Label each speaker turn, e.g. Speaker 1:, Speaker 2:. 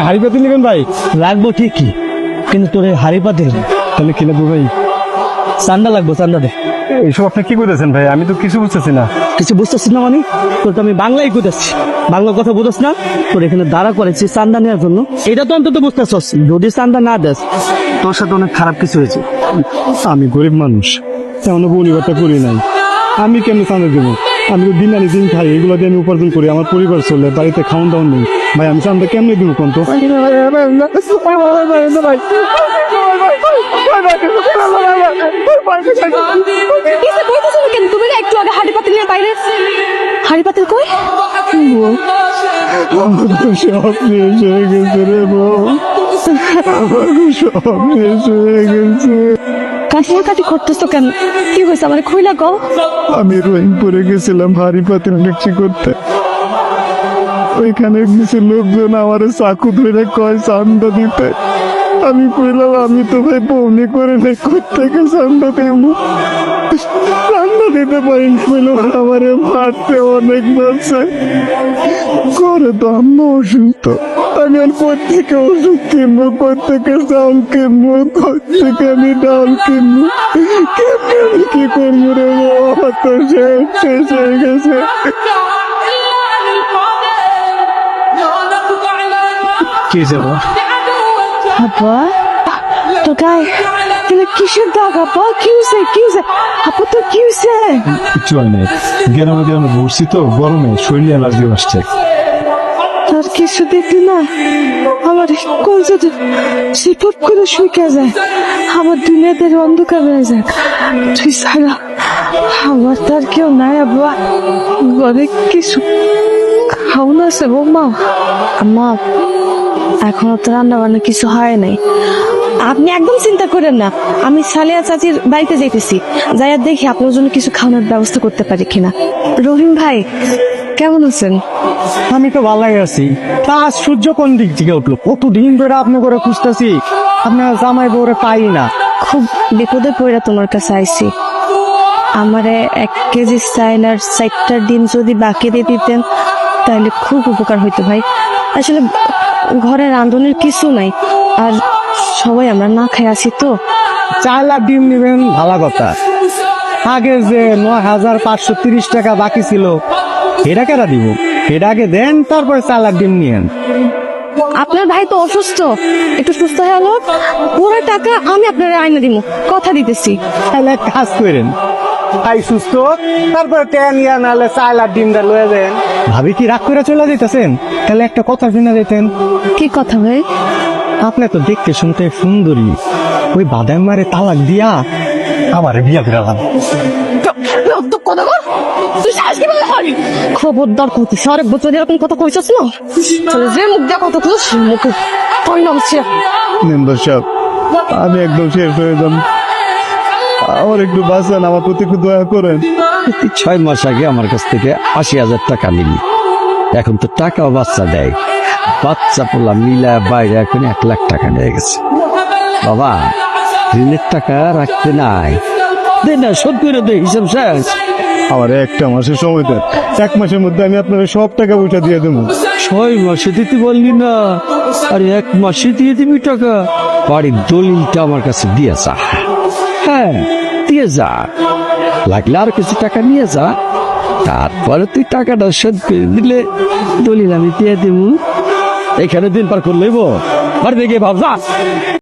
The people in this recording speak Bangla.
Speaker 1: হাড়ি পাতিল নেবেন ভাই?
Speaker 2: লাগবো ঠিকই, কিন্তু তোর হাড়ি পাতিল
Speaker 1: তাহলে কি লাগবো ভাই?
Speaker 2: চান্দা লাগবো, চান্দা দে।
Speaker 1: এইসব আপনি কি করতেছেন ভাই? আমি তো কিছু বুঝতেছি না।
Speaker 2: কিছু বুঝতেছিস না মানে? তোর তো আমি বাংলাই বুঝতেছি, বাংলা কথা বুঝস না? তোর এখানে দাঁড়া করেছি চান্দা নেওয়ার জন্য, এটা তো অন্তত বুঝতেছস। যদি চান্দা না দেস তোর সাথে অনেক খারাপ কিছু হয়েছে।
Speaker 1: আমি গরিব মানুষ, তেমন পরিবারটা করি নাই। আমি কেমনি চাঁদা দেবো? আমি তো দিন আনি দিন খাই, এগুলো দিয়ে আমি উপার্জন করি, আমার পরিবার চলে, বাড়িতে খাওয়ান দাওয়ান নেই। ভাই আমি চাঁদা কেমনি দিব কোন তো?
Speaker 3: তুমি না একটু আগে হাড়ি পাতিল নিয়ে বাইরে, হাড়ি পাতিল কই?
Speaker 1: স্বপ্নে এসে গেছে রে বউ, আমাকে স্বপ্নে এসে গেছে।
Speaker 3: কাটি করতেছো কেন? কি হয়েছে আমার খুইলা কও।
Speaker 1: আমি রহিমপুরে গেছিলাম হাড়ি পাতিল বিক্রি করতে। ওইখানে কিছু লোকজন আমার চাকু ধরে কয় চান্দা দিতে। আমি কইলাম আমি তো ভাই বৌনি করে নাই, কোথেকে চান্দা দেবো? চান্দা দিতে পারিনি। কইলাম আমার মারতে অনেক মারছে, করে তো আম্মা অসুস্থ। আমি আর কোথেকে ওষুধ কিনবো, কোথেকে চাল কিনবো, কোথেকে আমি ডাল কিনবো, কেমনি আমি কি করবো রে বউ? আমার তো শেষ হয়ে গেছে। কি যাবো
Speaker 3: আপা তো গায়ে তাহলে কিসের দাগ? আপা কি হয়েছে? কি হয়েছে আপা? তো কি হয়েছে?
Speaker 1: কিছু হয় না, গ্রামে গ্রামে ঘুরছি তো, গরমে শরীরে অ্যালার্জি আসছে।
Speaker 3: তার কিছু দেখলি না? আমার কলজা সিপপ করে শুকিয়ে যায়, আমার দুনিয়াদের অন্ধকার হয়ে যায়। তুই সারা আমার তার কেউ নাই আব্বা, ঘরে কিছু খাওন আছে বৌমা? আম্মা এখনো তো রান্না বান্না কিছু হয় নাই। আপনি একদম চিন্তা করেন না, আমি সালিয়া চাচির বাড়িতে যাইতেছি, যাইয়া দেখি আপনার জন্য কিছু খাওয়ানোর ব্যবস্থা করতে পারি কিনা। রহিম ভাই কেমন আছেন?
Speaker 2: আমি তো ভালোই আছি। তা আজ সূর্য কোন দিক থেকে উঠলো? কতদিন ধরে আপনি করে খুঁজতেছি, আপনার জামাই বউরে পাই না।
Speaker 3: খুব বিপদে পড়ে তোমার কাছে আইছি। আমারে 1 কেজি চাইল আর 4টা ডিম যদি বাকি দিয়ে দিতেন তাহলে খুব উপকার হইতো ভাই। আসলে ঘরে রাঁধুনির কিছু নাই, আর সবাই আমরা না খাই আছি তো।
Speaker 2: 4 লাখ ডিম নিবেন ভালো কথা, আগে যে 9,530 টাকা বাকি ছিল এটা কেটা দিব? এটা আগে দেন, তারপরে 4 লাখ ডিম নিয়েন।
Speaker 3: আপনার ভাই তো অসুস্থ, একটু সুস্থ হয়ে গেল পুরো টাকা আমি আপনার আইনা দিব, কথা দিতেছি।
Speaker 2: তাহলে এক কাজ করেন, ভাই সুস্থ তারপরে টেন ইয়া নাহলে 4 লাখ ডিমটা লয়ে দেন। ভাবি কি রাগ করে চলে যেতেছেন? তাহলে একটা কথা শুনে যেতেন।
Speaker 3: কি কথা ভাই?
Speaker 2: আপনি তো দেখতে শুনতে সুন্দরী, ওই বাদাম মারে তালাক দিয়া আমার বিয়া দিলাম।
Speaker 3: খবরদার করতেছি, আরেক বছর এরকম কথা কইছস না, তাহলে যে মুখ দিয়ে কথা কইছ মুখে পরিণাম ছিল।
Speaker 1: মেম্বার সাহেব, আমি একদম শেষ হয়ে যাব, আমার একটু বাঁচান, আমার প্রতি একটু দয়া করেন।
Speaker 4: 6 মাস আগে আমার কাছ থেকে 80,000 টাকা নিলি, এখন তো টাকাও বাচ্চা দেয়, বাচ্চা পোলা মিলা বাইরে এখন 1 লাখ টাকা নিয়ে গেছে। বাবা ঋণের টাকা রাখতে নাই, দে না, শোধ করে দে, হিসাব শেষ।
Speaker 1: আমার একটা মাসের সময় দেন, 1 মাসের মধ্যে আমি আপনার সব টাকা পয়সা দিয়ে দেবো।
Speaker 4: 6 মাসে দিতে বললি না, আরে 1 মাসে দিয়ে দিবি টাকা। বাড়ির দলিলটা আমার কাছে দিয়ে যা। হ্যাঁ দিয়ে যা, লাগলে আর কিছু টাকা নিয়ে যা, তারপরে তুই টাকাটা শোধ করে দিলে দলিল আমি দিয়ে দেবো। এখানে দিন পার করলেই বাড়ি থেকে ভাবছা।